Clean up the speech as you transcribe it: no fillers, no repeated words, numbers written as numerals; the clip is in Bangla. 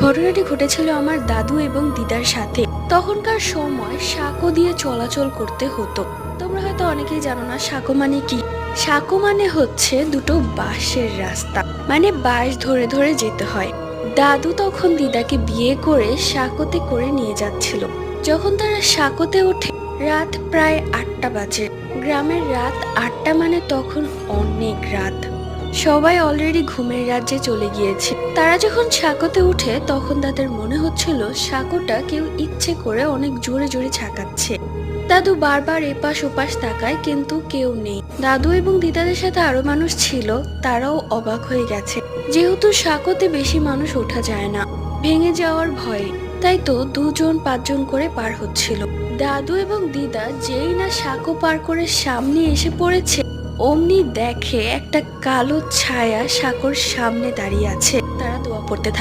ঘটনাটি ঘটেছিল আমার দাদু এবং দিদার সাথে। তখনকার সময় সাঁকো দিয়ে চলাচল করতে হতো। তোমরা হয়তো অনেকেই জানো না সাঁকো মানে কি। সাঁকো মানে হচ্ছে দুটো বাঁশের রাস্তা, মানে বাঁশ ধরে ধরে যেতে হয়। দাদু তখন দিদাকে বিয়ে করে সাঁকোতে করে নিয়ে যাচ্ছিল। যখন তারা সাঁকোতে ওঠে রাত প্রায় 8টা বাজে। গ্রামের রাত 8টা মানে তখন অনেক রাত। সবাই অলরেডি ঘুমের রাজ্যে চলে গিয়েছে। তারা যখন সাঁকোতে উঠে তখন তাদের মনে হচ্ছিল সাঁকোটা কেউ ইচ্ছে করে অনেক জোরে জোরে ঝাঁকাচ্ছে। দাদু বারবার এপাশ ওপাশ তাকায় কিন্তু কেউ নেই। দাদু এবং দিদাদের সাথে আরো মানুষ ছিল, তারাও অবাক হয়ে গেছে। যেহেতু সাঁকোতে বেশি মানুষ ওঠা যায় না, ভেঙে যাওয়ার ভয়ে, তাই তো 2-5 জন করে পার হচ্ছিল। দাদু এবং দিদা যেই না সাঁকো পার করে সামনে এসে পড়েছে, অমনি দেখে একটা কালো ছায়া সাঁকোর সামনে দাঁড়িয়ে আছে। তারা দোয়া পড়তে থাকে।